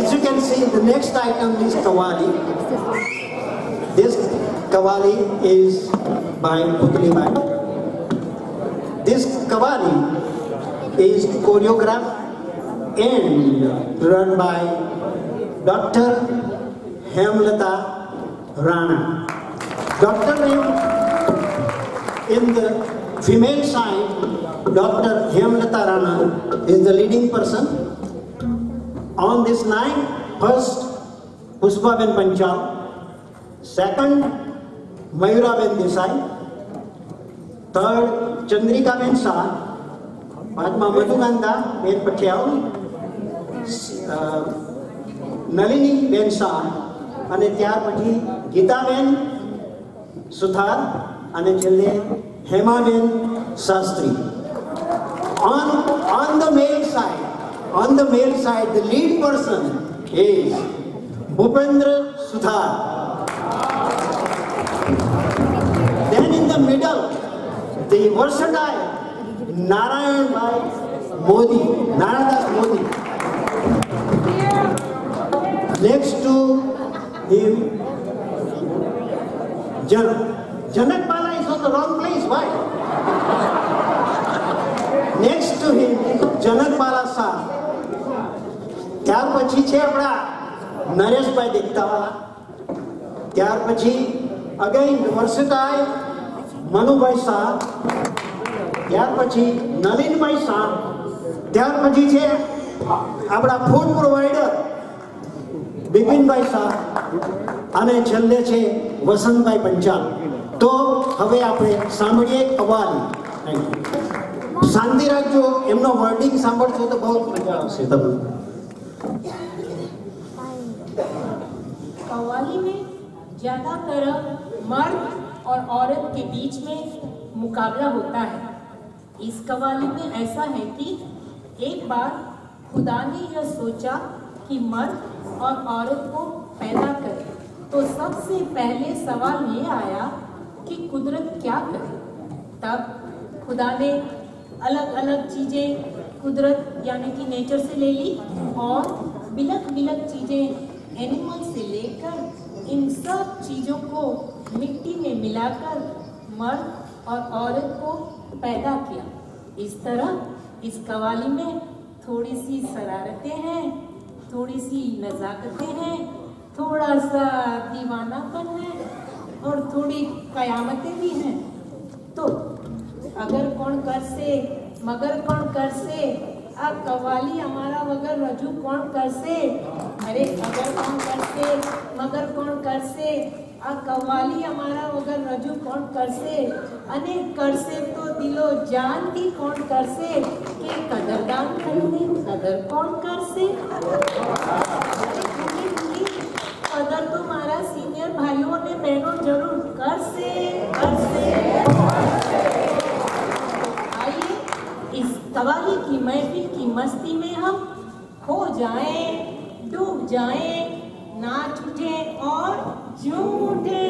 As you can see, the next item is Qawwali. This Qawwali is by Putli Bai. This Qawwali is choreographed and run by Dr. Hemlata Rana. Dr. in the female side, Dr. Hemlata Rana is the leading person. On this line, first Pushpa Ben Panchal, second Mayura Ben Desai, third Chandrika Ben Shah, પાંચમા મધુકાંતા બેન પટેલ, નલિની બેન શાહ અને ત્યાર પછી ગીતાબેન સુથાર અને છેલ્લે Hemaben Shastri. On the male side, the lead person is Bhupendra Suthar. Then in the middle, the versatile Narayan Bhai Modi, Naradas Modi. Next to him, Janak Bala is on the wrong place. Why? Next to him, Janak Bala Shah. ત્યાર પછી છે આપણા નરેશભાઈ દેખતાવાળા. ત્યાર પછી again વર્સટાઇલ Manubhai Shah. ત્યાર પછી નલિનભાઈ શાહ. ત્યાર પછી છે આપણા ફૂડ પ્રોવાઈડર બિપિનભાઈ શાહ અને છેલ્લે છે વસંતભાઈ પંચાલ. તો હવે આપણે સાંભળીએ કવાલી. Thank you. શાંતિ રાખજો, એમનો વર્ડિંગ સાંભળશો તો બહુ મજા આવશે તમને. कव्वाली में ज्यादातर मर्द और औरत के बीच में मुकाबला होता है. इस कव्वाली में ऐसा है कि एक बार खुदा ने यह सोचा कि मर्द और औरत को पैदा करे, तो सबसे पहले सवाल ये आया कि कुदरत क्या करे. तब खुदा ने अलग अलग चीज़ें कुदरत यानी कि नेचर से ले ली और बिलक बिलक चीज़ें एनिमल से लेकर इन सब चीज़ों को मिट्टी में मिलाकर मर्द और औरत को पैदा किया. इस तरह इस कव्वाली में थोड़ी सी शरारतें हैं, थोड़ी सी नज़ाकतें हैं, थोड़ा सा दीवानापन है और थोड़ी कयामतें भी हैं. तो अगर कौन कर से मगर कौन कर से आ कव्वाली हमारा वगर रजू कौन कर से. अरे अगर कौन कर से मगर कौन कर से आ कव्वाली हमारा वगर रजू कौन कर से. अने कर से तो दिलो जान थी कौन कर से के कदरदान करने कदर कौन कर से. कदर तो हमारा सीनियर भाइयों ने बहनों जरूर कर से. इस कव्वाली की महफिल की मस्ती में हम खो जाएं, डूब जाएं, नाच उठे और झूम उठे.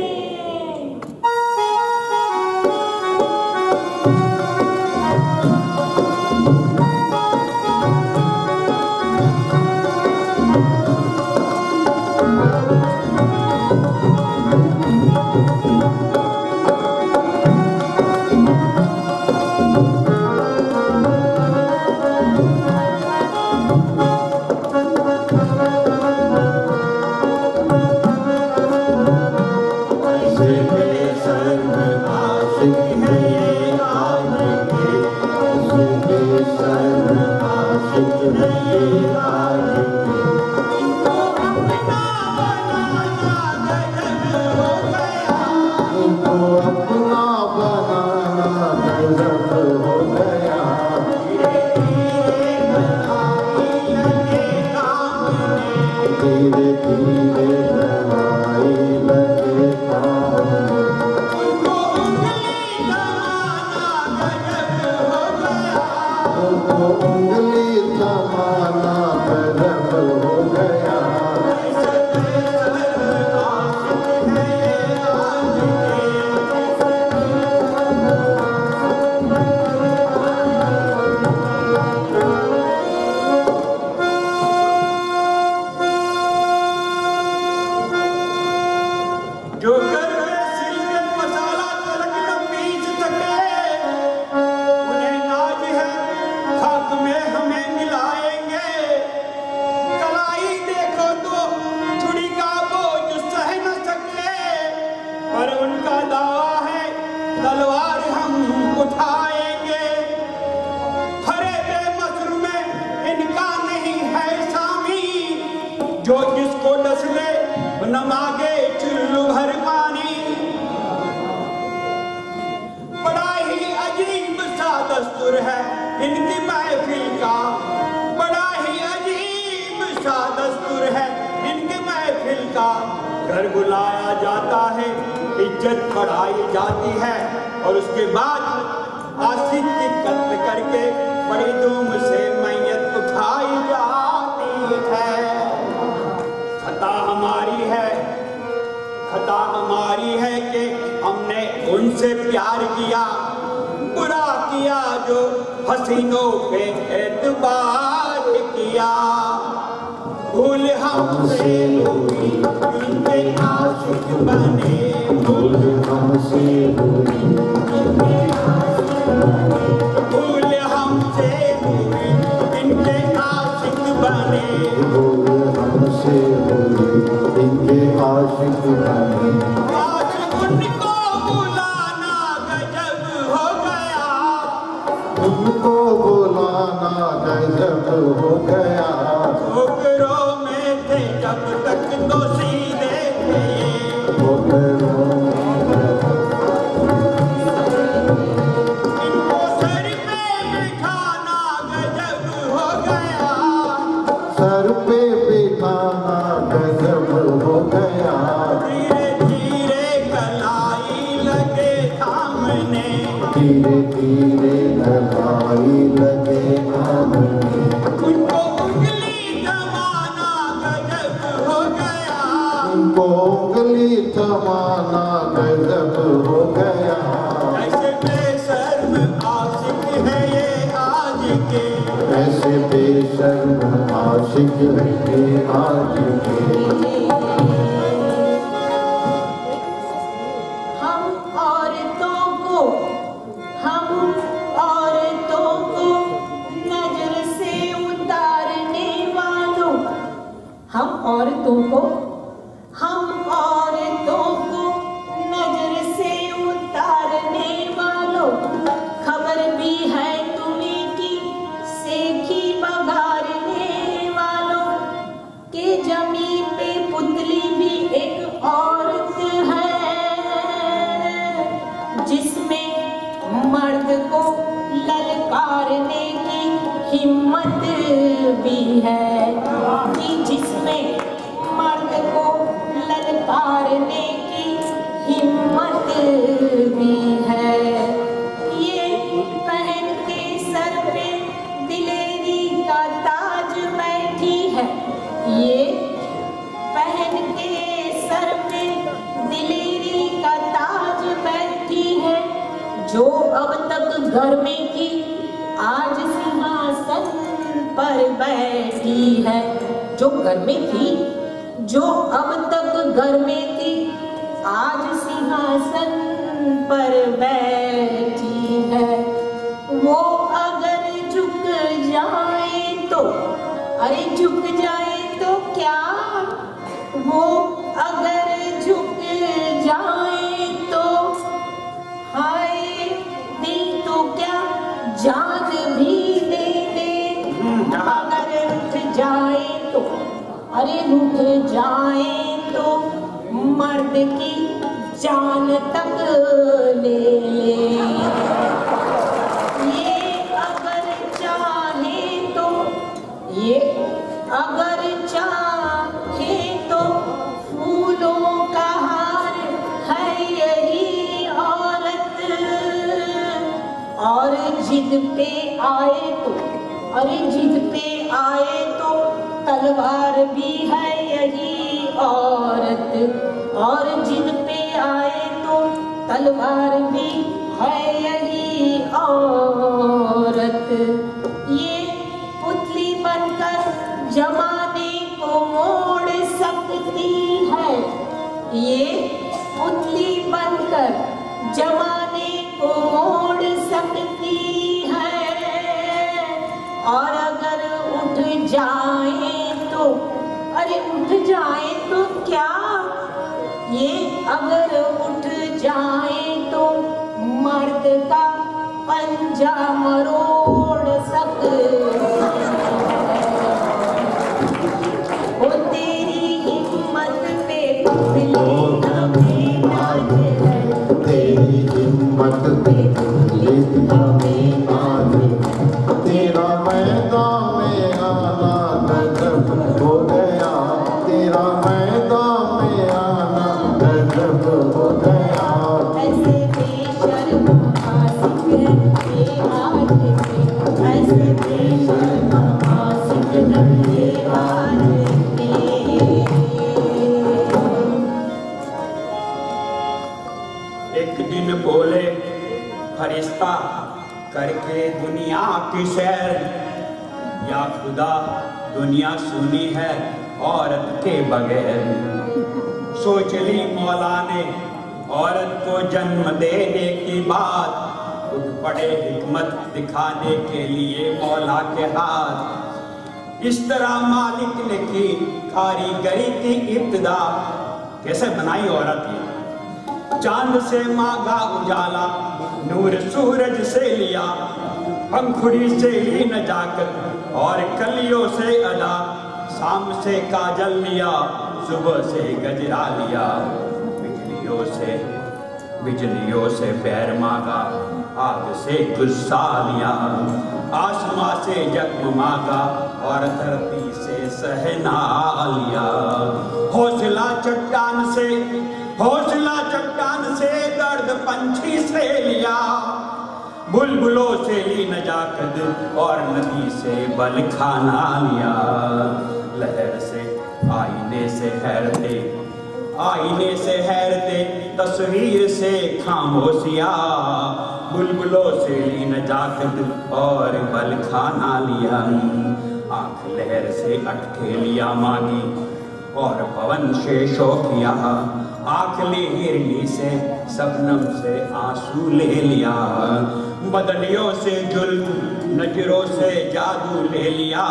उंगली थमा भार हम उठाएंगे। हरे बेमसर में इनका नहीं है सामी, जो जिसको डस ले न मांगे चुल्लू भर पानी। बड़ा ही अजीब सा दस्तूर है इनकी महफिल का, बड़ा ही अजीब सा दस्तूर है इनकी महफिल का। घर बुलाया जाता है, इज्जत बढ़ाई जाती है और उसके बाद आशिक की कत्ल करके बड़ी धूम से मैयत उठाई जाती है। खता हमारी है कि हमने उनसे प्यार किया, बुरा किया जो हसीनों पे एतबार किया। भूल हमसे हुई इनके आशिक बने, भूल हमसे हुई इनके आशिक बने, भूल हमसे हुई इनके आशिक बने, भूल हमसे हुई इनके आशिक बने। आज उनको बुलाना गजब हो गया, उनको बुलाना गजब हो गया। ठोकरों में थे जब तक तो सीधे थे, ठोकरों इनको सर पे बिठाना गजब हो गया, सर पे बिठाना गजब हो गया। धीरे धीरे कलाई लगे थामने, धीरे धीरे कलाई लगे थामने। उनको उंगली थमाना गजब हो गया, उनको उंगली थमाना गजब हो गया। ऐसे बेशर्म आशिक है ये आज के, ऐसे बेशर्म आशिक है ये आज के। हम औरतों को नजर से उतारने वालों, हम औरतों को नजर से उतारने वालों, खबर भी है तुम्हें कि सेखी बघारने वालों, के जमी पे पुतली भी एक औरत है, जिसमें मर्द को ललकारने की हिम्मत भी है, कि जिसमें मर्द को ललकारने की हिम्मत भी है। ये पहन के सर पे दिलेरी का ताज बैठी है, ये पहन के सर पे दिलेरी का ताज बैठी है, जो अब तक घर में थी आज सिंहासन पर बैठी है, जो घर में थी, जो अब तक घर में थी आज सिंहासन पर बैठी है। वो अगर झुक जाए तो, अरे झुक जाए तो क्या, वो अगर झुक जाए तो हाय दिल तो क्या जान भी दे दे, अगर उठ जाए तो, अरे उठ जाए तो मर्द की जान तक ले ले। ये अगर चाहे तो, ये अगर चाहे तो फूलों का हार है यही औरत, और जिद पे आए तो, अरे जिद पे आए तो तलवार भी है यही औरत, और जिद पे आए तो तलवार भी है यही औरत। ये पुतली बनकर जमाने को मोड़ सकती है, ये पुतली बनकर जमाने को मोड़ सकती है, और अगर उठ जाए तो, अरे उठ जाए तो क्या, ये अगर उठ जाए तो मर्द पंजा मरोड़ सक ओ तेरी हिम्मत पे तेरी हिम्मत पे तेरा मैदान में आना गजब हो गया, तेरा मैदान में आना गजब हो गया। ऐसे बेशर्म आशिक ये आज के, ऐसे बेशर्म आशिक ये आज के। एक दिन बोले फरिश्ता करके दुनिया की सैर, या खुदा दुनिया सुनी है औरत के बगैर। सोच ली मौला ने औरत को जन्म देने की बात, उठ पड़े हिकमत दिखाने के लिए मौला के हाथ। इस तरह मालिक ने की कारीगरी की इब्तिदा। कैसे बनाई औरत ये? चांद से मांगा उजाला, नूर सूरज से लिया, पंखुड़ी से ली नजाकत और कलियों से अदा। शाम से काजल लिया, सुबह से गजरा लिया, बिजलियों से पैर मांगा, आग से गुस्सा लिया, आसमां से जख्म मांगा और धरती से सहना लिया। हौसला चट्टान से दर्द पंछी से लिया, बुलबुलों से ली नजाकत और नदी से बल खाना लिया। लहर से आईने से हैरते तस्वीर से खामोशिया, बुलबुलों से ली नजाकत और बल खाना लिया। आंख लहर से अटखेलिया मांगी और पवन से शोकिया, आंख ली हिरनी से शबनम से आंसू ले लिया। बदलियों से जुल्म नजरों से जादू ले लिया,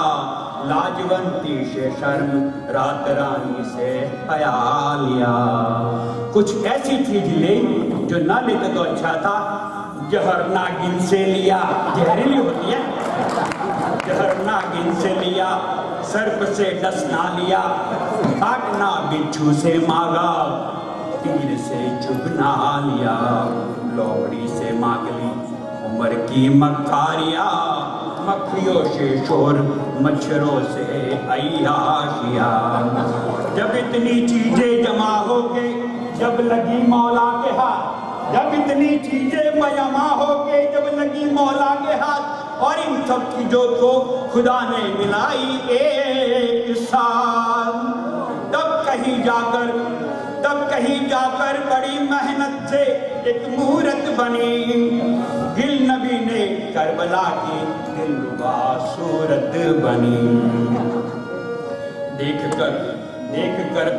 लाजवंती से शर्म रात रानी से हया लिया। कुछ ऐसी चीज ले जो ना लेते तो अच्छा था। जहर नागिन से लिया, जहरीली होती है। जहर नागिन से लिया, सर्प से डसना लिया, काटना बिच्छू से मांगा, तीर से चुभना लिया। लोमड़ी से मांग ली उम्र की मक्कारिया, मक्खियों से शोर मच्छरों से अय्याशिया। जब इतनी चीजें जमा हो गई, जब लगी मौला के हाथ, जब इतनी चीजें जमा हो गई, जब लगी मौला के हाथ, और इन सब चीजों को खुदा ने मिलाई एक साथ। तब कहीं जाकर बड़ी मेहनत से एक मूरत बनी। गिल नबी ने करबला की दिलरुबा सूरत बनी। देखकर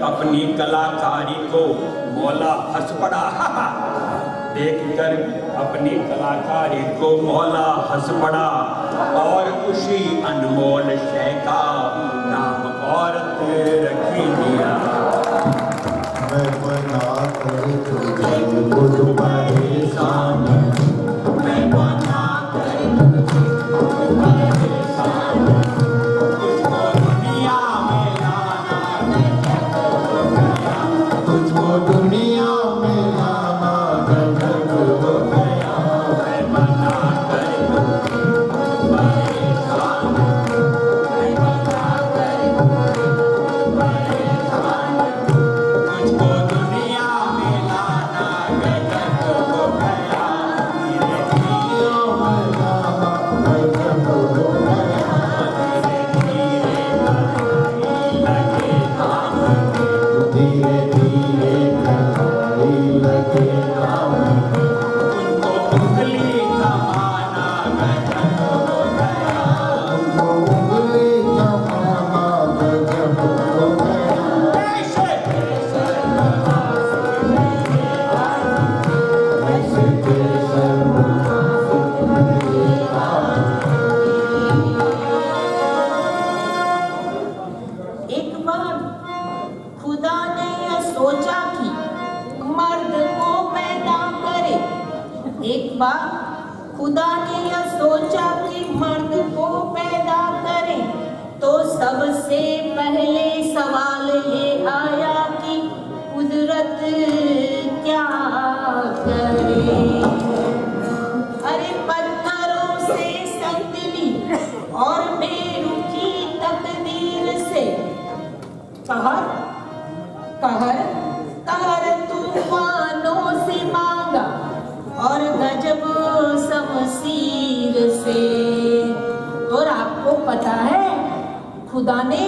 अपनी कलाकारी को मौला हंस पड़ा। देखकर अपनी कलाकारी को मौला हंस पड़ा और उसी अनमोल शय का नाम औरत रखी दिया। मैं बना कर तुझे खुद परेशान, मैं बना कर तुझे परेशान, तुझको दुनिया में लाना, तुझको दुनिया में लाना गजब हो गया। मैं बना कर तुझे परेशान, मैं बना कर तुझे परेशान, तुझको दुनिया में लाना खुदा ने यह सोचा कि मर्द को पैदा करें, तो सबसे पहले सवाल ये आया कि कुदरत क्या करे। अरे पत्थरों से संतली और बेरुखी तकदीर से कहर तूफानों से मांगा और गजब शमशीर से। और आपको पता है खुदा ने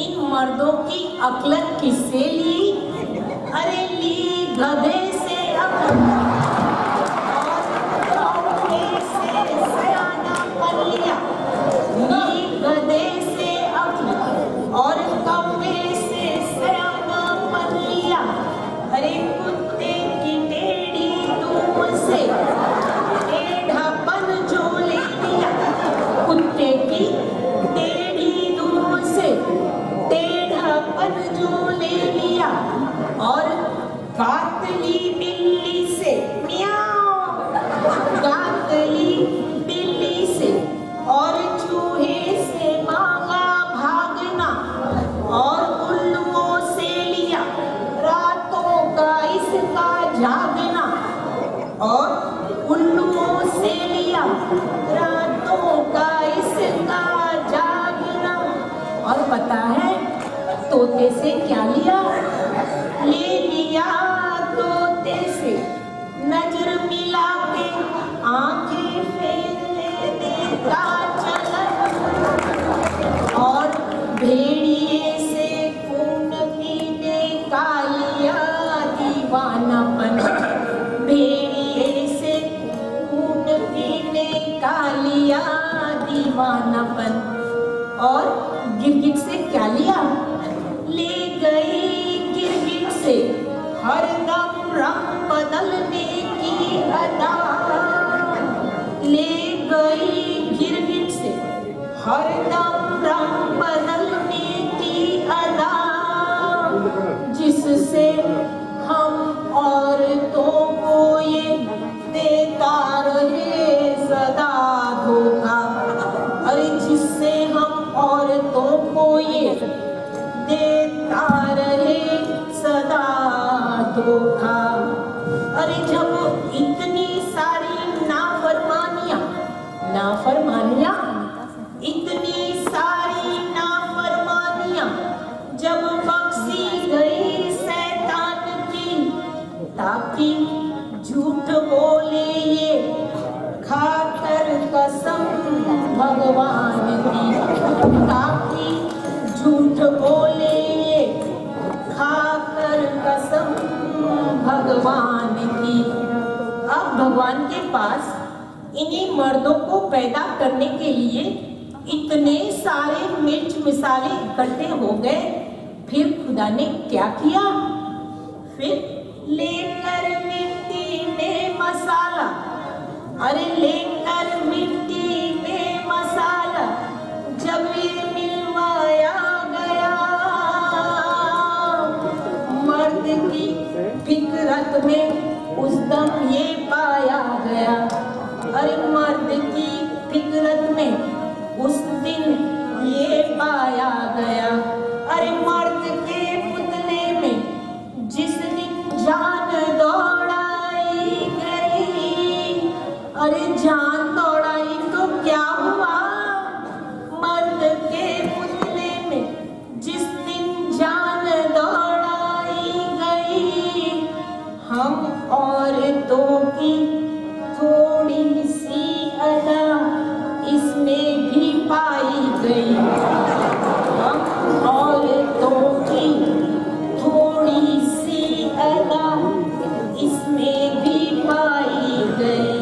इन मर्दों की अक्लत किससे ली? अरे ली गधे से अक्ल और कौवे से सयानापन लिया। ली गधे से अक्ल और कौवे से सयानापन लिया। अरे कुत्ते की टेढ़ी दुम से टेढ़ापन जो ले लिया। कुत्ते की टेढ़ी दुम से टेढ़ापन जो ले लिया। और कातली बिल्ली से म्याऊं, कातली बिल्ली से और चूहे से मांगा भागना। और उल्लुओं से लिया रातों का इसका जागना। और उल्लुओं से लिया रातों का इसका जागना। और पता है तोते से क्या लिया? ले लिया तोते से नजर मिला के आंखें फेर देता चलन। और भेड़िए से खून पीने का लिया दीवानापन। भेड़िए से खून पीने का लिया दीवानापन। और गिरगिट से क्या लिया? ले गई गिरगिट से हरदम रंग बदलने की अदा। ले गई गिरगिट से हरदम रंग बदलने की अदा। जिससे हम औरतों को ये देता रहे सदा धोखा। अरे जिससे हम औरतों को ये देता रहे सदा धोखा। अरे जब इतनी सारी नाफरमानियां इतनी सारी नाफरमानियां जब बख्शी गई शैतान की, ताकि झूठ बोले ये खाकर कसम भगवान की। ताकि झूठ बोले ये खाकर कसम भगवान की। अब भगवान के पास इन्हीं मर्दों को पैदा करने के लिए इतने सारे मिर्च मिसाले इकट्ठे हो गए। फिर खुदा ने क्या किया? फिर लेकर मिट्टी में मसाला, अरे लेकर मिट्टी में मसाला जब ये मिलवाया गया, मर्द की फितरत में उस दम ये पाया गया। अरे मर्द की फितरत में उस दिन ये पाया गया। अरे मर्द के पुतले में जिस दिन जान दौड़ाई गई, अरे जान दौड़ाई तो क्या हुआ? मर्द के पुतले में जिस दिन जान दौड़ाई गई, हम औरतों की थोड़ी सी अदा इसमें भी पाई गई। हम औरतों की थोड़ी सी अदा इसमें भी पाई गई।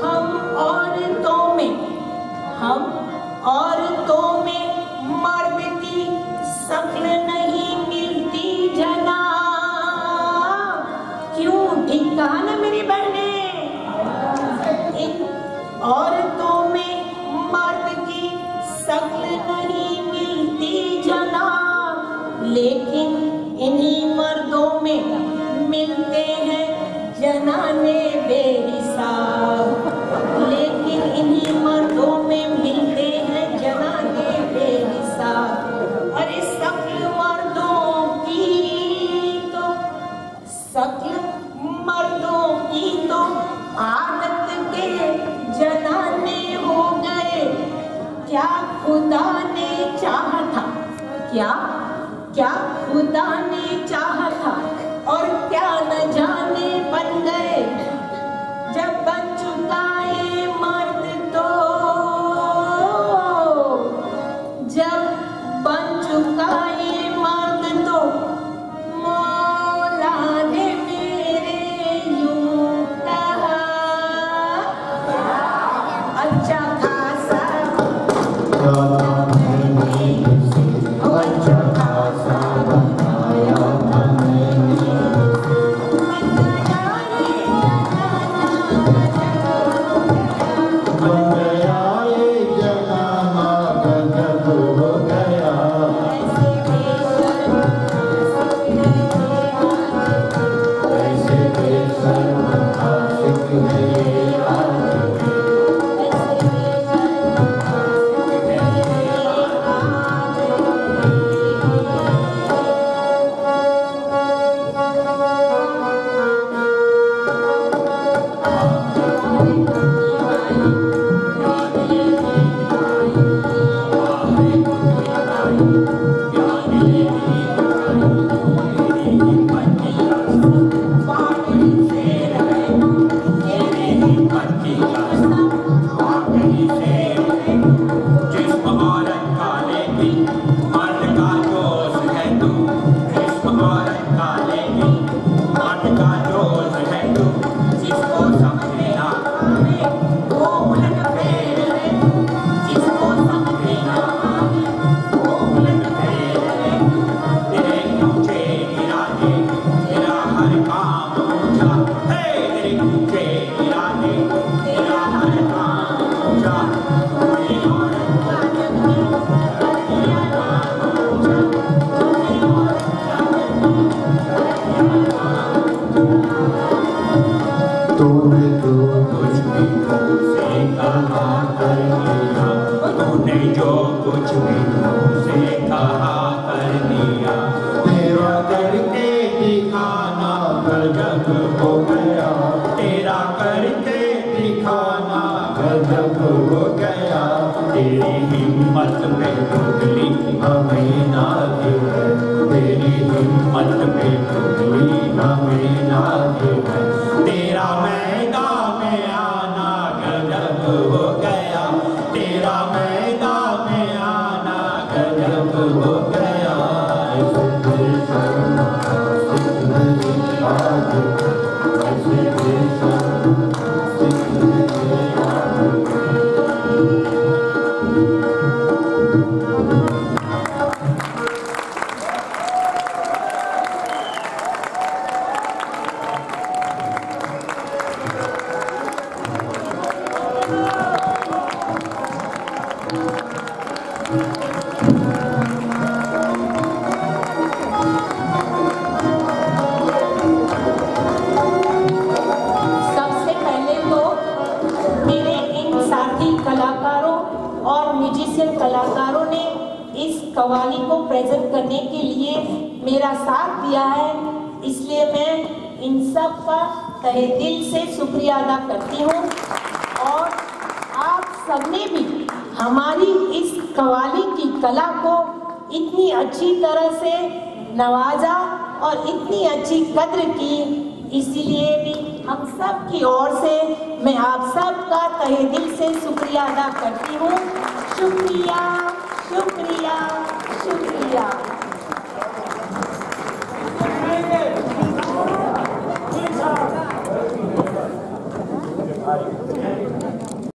हम औरतों में मर्द की शक्ल नहीं मिलती जना। क्यों? ठीक कहा ना मेरी बहने? इन औरतों में मर्द की शक्ल नहीं मिलती जना, लेकिन इन्हीं मर्दों में मिलते हैं जनाने बेहिसाब। खुदा ने चाहा था, क्या क्या खुदा ने चाहा था और क्या न जाने बन गए। जब बन चुका ये मर्द तो, जब बन चुका ये मर्द तो मौला ने मेरे यूं कहा, अच्छा खासा अच्छा खासा बनाया कलाकारों ने इस कव्वाली को प्रेजेंट करने के लिए मेरा साथ दिया है, इसलिए मैं इन सब का तहे दिल से शुक्रिया अदा करती हूँ। और आप सबने भी हमारी इस कव्वाली की कला को इतनी अच्छी तरह से नवाजा और इतनी अच्छी कद्र की, इसीलिए भी हम सब की ओर से मैं आप सब का तहे दिल से शुक्रिया अदा करती हूँ। शुक्रिया शुक्रिया शुक्रिया।